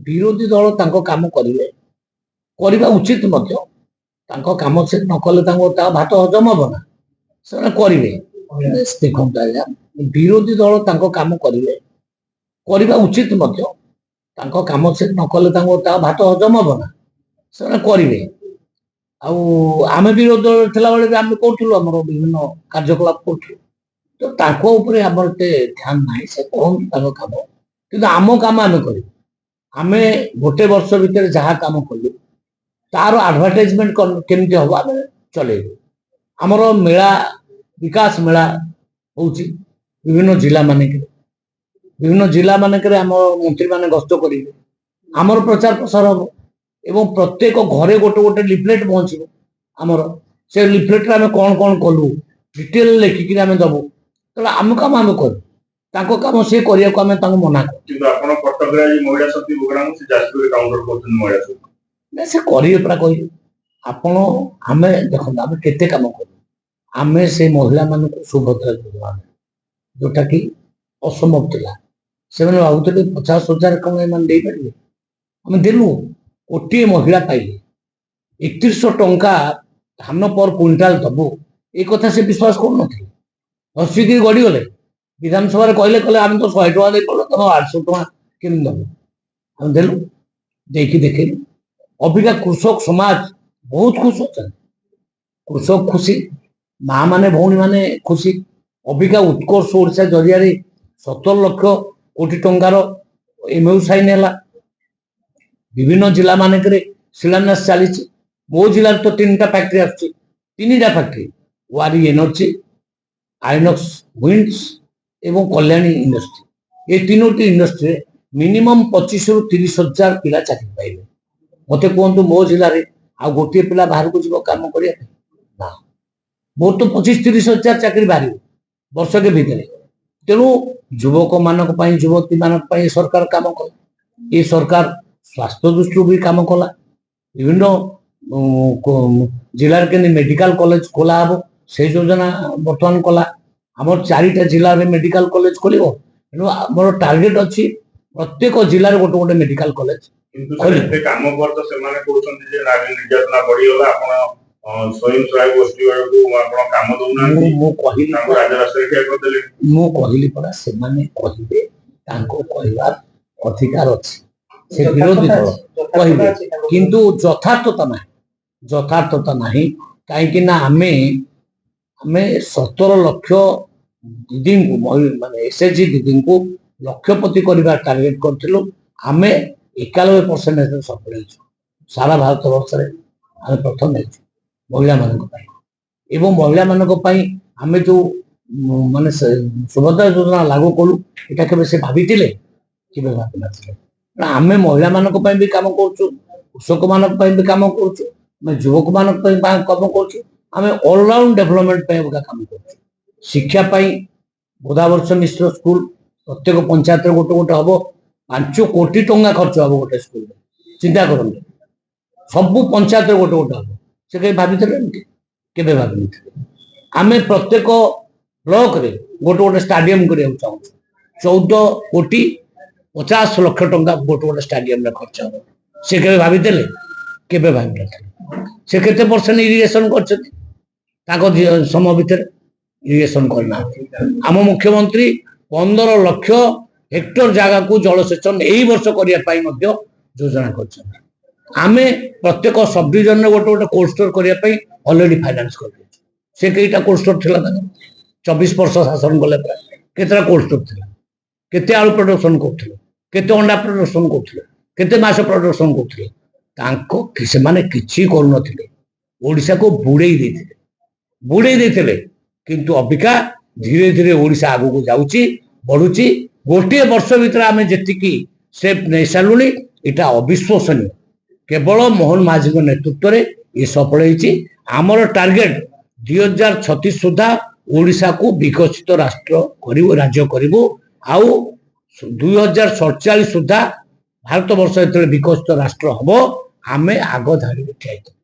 ବିରୋଧୀ ଦଳ ତାଙ୍କ କାମ କରିବେ, କରିବା ଉଚିତ ମଧ୍ୟ। ତାଙ୍କ କାମ ସେ ନ କଲେ ତାଙ୍କ ତା ଭାତ ହଜମ ହବ ନା, ସେମାନେ କରିବେ। ଦେଖନ୍ତୁ ଆଜ୍ଞା, ବିରୋଧୀ ଦଳ ତାଙ୍କ କାମ କରିବେ, କରିବା ଉଚିତ ମଧ୍ୟ। ତାଙ୍କ କାମ ସେ ନ କଲେ ତାଙ୍କ ତା ଭାତ ହଜମ ହବ ନା, ସେମାନେ କରିବେ। ଆଉ ଆମେ ବିରୋଧୀ ଦଳରେ ଥିଲାବେଳେ ବି ଆମେ କରୁଥିଲୁ, ଆମର ବିଭିନ୍ନ କାର୍ଯ୍ୟକଳାପ କରୁଥିଲୁ। ତ ତାଙ୍କ ଉପରେ ଆମର ଏତେ ଧ୍ୟାନ ନାହିଁ, ସେ କହନ୍ତୁ ତାଙ୍କ କାମ, କିନ୍ତୁ ଆମ କାମ ଆମେ କରିବୁ। ଆମେ ଗୋଟେ ବର୍ଷ ଭିତରେ ଯାହା କାମ କଲୁ ତାର ଆଡଭର୍ଟାଇଜମେଣ୍ଟ କେମିତି ହବ ଆମେ ଚଲେଇବୁ। ଆମର ମେଳା, ବିକାଶ ମେଳା ହଉଛି ବିଭିନ୍ନ ଜିଲ୍ଲା ମାନଙ୍କରେ। ବିଭିନ୍ନ ଜିଲ୍ଲା ମାନଙ୍କରେ ଆମ ମନ୍ତ୍ରୀ ମାନେ ଗସ୍ତ କରିବେ, ଆମର ପ୍ରଚାର ପ୍ରସାର ହବ ଏବଂ ପ୍ରତ୍ୟେକ ଘରେ ଗୋଟେ ଗୋଟେ ଲିଫଲେଟ ପହଞ୍ଚିବ ଆମର। ସେ ଲିଫଲେଟରେ ଆମେ କଣ କଣ କଲୁ ଡିଟେଲ ଲେଖିକିରି ଆମେ ଦବୁ। ତେଣୁ ଆମ କାମ ଆମେ କରୁ, ତାଙ୍କ କାମ ସେ କରିବାକୁ ଆମେ ତାଙ୍କୁ ମନା କରୁ। କିନ୍ତୁ ଆପଣ କଟକରେ ଆଜି ମହିଳା ଶକ୍ତି ପ୍ରୋଗ୍ରାମ ସେ ଯାଜପୁରରେ କାଉଣ୍ଟର କରୁଛନ୍ତି ମହିଳା ଶକ୍ତି। ନା, ସେ କରିବେ ପରା କହିବେ। ଆପଣ ଆମେ ଦେଖନ୍ତୁ, ଆମେ କେତେ କାମ କରୁ। ଆମେ ସେ ମହିଳା ମାନଙ୍କୁ ସୁଭଦ୍ରା ଯୋଜନା ଯୋଉଟା କି ଅସମ୍ଭବ ଥିଲା, ସେମାନେ ଭାବୁଥିଲେ 50,000 କଣ ଏମାନେ ଦେଇପାରିବେ, ଆମେ ଦେଲୁ। ଗୋଟିଏ ମହିଳା ପାଇଲେ 3100 ଟଙ୍କା ଧାନ ପର କୁଇଣ୍ଟାଲ ଦବୁ, ଏ କଥା ସେ ବିଶ୍ୱାସ କରୁନଥିଲେ। ହସିକି ଗଡ଼ିଗଲେ। ବିଧାନସଭାରେ କହିଲେ ଆମେ ତ 100 ଟଙ୍କା ଦେଇ ପଡିଲ, ତମ 800 ଟଙ୍କା କେମିତି ଦବୁ? ଆମେ ଦେଲୁ, ଦେଇକି ଦେଖେଇଲୁ। ଅବିକା କୃଷକ ସମାଜ ବହୁତ ଖୁସି ଅଛନ୍ତି। କୃଷକ ଖୁସି, ମା ମାନେ ଭଉଣୀ ମାନେ ଖୁସି। ଅବିକା ଉତ୍କର୍ଷ ଓଡ଼ିଶା ଜରିଆରେ 17 ଲକ୍ଷ କୋଟି ଟଙ୍କାର ଏମୟୁ ସାଇନ୍ ହେଲା। ବିଭିନ୍ନ ଜିଲ୍ଲା ମାନଙ୍କରେ ଶିଳାନ୍ୟାସ ଚାଲିଛି। ମୋ ଜିଲ୍ଲାରେ ତ 3ଟା ଫ୍ୟାକ୍ଟ୍ରି ଆସୁଛି, 3ଟା ଫ୍ୟାକ୍ଟ୍ରି, ୱାରି ଏନର୍ଜି, ଆଇନକ୍ସ ୱିଣ୍ଡସ୍ ଏବଂ କଲ୍ୟାଣୀ ଇଣ୍ଡଷ୍ଟ୍ରି। ଏ 3ଟି ଇଣ୍ଡଷ୍ଟ୍ରିରେ ମିନିମମ୍ 25,000 ରୁ 30,000 ପିଲା ଚାକିରି ପାଇବେ। ମତେ କୁହନ୍ତୁ, ମୋ ଜିଲ୍ଲାରେ ଆଉ ଗୋଟିଏ ପିଲା ବାହାରକୁ ଯିବ କାମ କରିବା ପାଇଁ? ନା, ମୋର ତ 25-30,000 ଚାକିରି ବାହାରିବ ବର୍ଷକେ ଭିତରେ। ତେଣୁ ଯୁବକ ମାନଙ୍କ ପାଇଁ, ଯୁବତୀ ମାନଙ୍କ ପାଇଁ ସରକାର କାମ କଲା। ଏ ସରକାର ସ୍ୱାସ୍ଥ୍ୟ ଦୃଷ୍ଟିରୁ ବି କାମ କଲା। ବିଭିନ୍ନ ଜିଲ୍ଲାରେ କେମିତି ମେଡିକାଲ କଲେଜ ଖୋଲା ହବ ସେଇ ଯୋଜନା ବର୍ତ୍ତମାନ କଲା। ଆମର 4ଟା ଜିଲ୍ଲାରେ ମେଡିକାଲ କଲେଜ ଖୋଲିବ। ତେଣୁ ଆମର ଟାର୍ଗେଟ ଅଛି ପ୍ରତ୍ୟେକ ଜିଲ୍ଲାରେ ଗୋଟେ ଗୋଟେ ମେଡିକାଲ କଲେଜ। କିନ୍ତୁ ଏତେ କାମ ପରେ ତ ସେମାନେ କହୁଛନ୍ତି ଯେ ନାରୀ ନିର୍ଯାତନା ବଢିଗଲା, ଆପଣ ସ୍ୱୟଂ ସହାୟକ ଗୋଷ୍ଠୀ ବେଳକୁ ଆପଣ କାମ ଦଉନାହାନ୍ତି, ତାଙ୍କୁ ରାଜରାସ୍ତାରେ ଠିଆ କରିଦେଲେ। ମୁଁ କହିଲି ପରା, ସେମାନେ କହିବେ, ତାଙ୍କ କହିବାର ଅଧିକାର ଅଛି, ସେ ବିରୋଧୀ ଦଳ କହିବେ, କିନ୍ତୁ ଯଥାର୍ଥତା ନାହିଁ। ଯଥାର୍ଥତା ନାହିଁ, କାହିଁକି ନା ଆମେ 17 ଲକ୍ଷ ଦିଦିଙ୍କୁ, ମାନେ ଏସଏଚଜି ଦିଦିଙ୍କୁ ଲକ୍ଷପତି କରିବା ଟାର୍ଗେଟ କରିଥିଲୁ। ଆମେ 91% ସଫଳ ହେଇଛୁ। ସାରା ଭାରତ ବର୍ଷରେ ଆମେ ପ୍ରଥମ ହେଇଛୁ ମହିଳା ମାନଙ୍କ ପାଇଁ। ଏବଂ ମହିଳା ମାନଙ୍କ ପାଇଁ ଆମେ ଯୋଉ ମାନେ ସୁଭଦ୍ରା ଯୋଜନା ଲାଗୁ କଲୁ, ଏଟା କେବେ ସେ ଭାବିଥିଲେ? କେବେ ଭାବିନଥିଲେ। ଆମେ ମହିଳା ମାନଙ୍କ ପାଇଁ ବି କାମ କରୁଛୁ, କୃଷକ ମାନଙ୍କ ପାଇଁ ବି କାମ କରୁଛୁ, ଆମେ ଯୁବକ ମାନଙ୍କ ପାଇଁ କାମ କରୁଛୁ, ଆମେ ଅଲରାଉଣ୍ଡ ଡେଭଲପମେଣ୍ଟ ପାଇଁ କାମ କରୁଛୁ। ଶିକ୍ଷା ପାଇଁ ଗୋଦାବର୍ଷ ମିଶ୍ର ସ୍କୁଲ ପ୍ରତ୍ୟେକ ପଞ୍ଚାୟତରେ ଗୋଟେ ଗୋଟେ ହବ। 5 କୋଟି ଟଙ୍କା ଖର୍ଚ୍ଚ ହବ ଗୋଟେ ସ୍କୁଲରେ। ଚିନ୍ତା କରନ୍ତୁ, ସବୁ ପଞ୍ଚାୟତରେ ଗୋଟେ ଗୋଟେ ହବ। ସେ କେବେ ଭାବିଥିଲେ? ଏମିତି କେବେ ଭାବିନଥିଲେ। ଆମେ ପ୍ରତ୍ୟେକ ବ୍ଲକରେ ଗୋଟେ ଗୋଟେ ଷ୍ଟାଡିୟମ କରିବାକୁ ଚାହୁଁଛୁ। 14,50,00,000 ଟଙ୍କା ଗୋଟେ ଗୋଟେ ଷ୍ଟାଡିୟମରେ ଖର୍ଚ୍ଚ ହବ। ସେ କେବେ ଭାବିଥିଲେ? କେବେ ଭାବିନଥିଲେ। ସେ କେତେ ପରସେଣ୍ଟ ଇରିଗେସନ କରିଛନ୍ତି ତାଙ୍କ ସମୟ ଭିତରେ? ଇରିଗେସନ କରିନାହାନ୍ତି। ଆମ ମୁଖ୍ୟମନ୍ତ୍ରୀ 15 ଲକ୍ଷ ହେକ୍ଟର ଜାଗାକୁ ଜଳସେଚନ ଏଇ ବର୍ଷ କରିବା ପାଇଁ ମଧ୍ୟ ଯୋଜନା କରିଛନ୍ତି। ଆମେ ପ୍ରତ୍ୟେକ ସବ୍ ଡିଭିଜନରେ ଗୋଟେ ଗୋଟେ କୋଲ୍ଡ ଷ୍ଟୋର କରିବା ପାଇଁ ଅଲରେଡି ଫାଇନାନ୍ସ କରିଦେଇଛୁ। ସେ କେଇଟା କୋଲ୍ଡ ଷ୍ଟୋର ଥିଲା ତାଙ୍କର? 24 ବର୍ଷ ଶାସନ କଲେ ପରେ କେତେଟା କୋଲ୍ଡ ଷ୍ଟୋର ଥିଲା? କେତେ ଆଳୁ ପ୍ରଡକ୍ସନ କରୁଥିଲେ? କେତେ ଅଣ୍ଡା ପ୍ରଡକ୍ସନ କରୁଥିଲେ? କେତେ ମାଛ ପ୍ରଡକ୍ସନ କରୁଥିଲେ? ସେମାନେ କିଛି କରୁନଥିଲେ, ଓଡ଼ିଶାକୁ ବୁଡେଇ ଦେଇଥିଲେ। କିନ୍ତୁ ଅବିକା ଧୀରେ ଧୀରେ ଓଡ଼ିଶା ଆଗକୁ ଯାଉଛି, ବଢୁଛି। ଗୋଟିଏ ବର୍ଷ ଭିତରେ ଆମେ ଯେତିକି ଷ୍ଟେପ୍ ନେଇ ସାରିଲୁଣି, ଏଟା ଅବିଶ୍ଵସନୀୟ। କେବଳ ମୋହନ ମାଝୀଙ୍କ ନେତୃତ୍ୱରେ ଏ ସଫଳ ହେଇଛି। ଆମର ଟାର୍ଗେଟ 2036 ସୁଦ୍ଧା ଓଡ଼ିଶାକୁ ବିକଶିତ ରାଜ୍ୟ କରିବୁ। ଆଉ 2047 ସୁଦ୍ଧା ଭାରତ ବର୍ଷ ଯେତେବେଳେ ବିକଶିତ ରାଷ୍ଟ୍ର ହବ, ଆମେ ଆଗ ଧାଡ଼ିରେ ଠିଆ ହେଇଥିବୁ।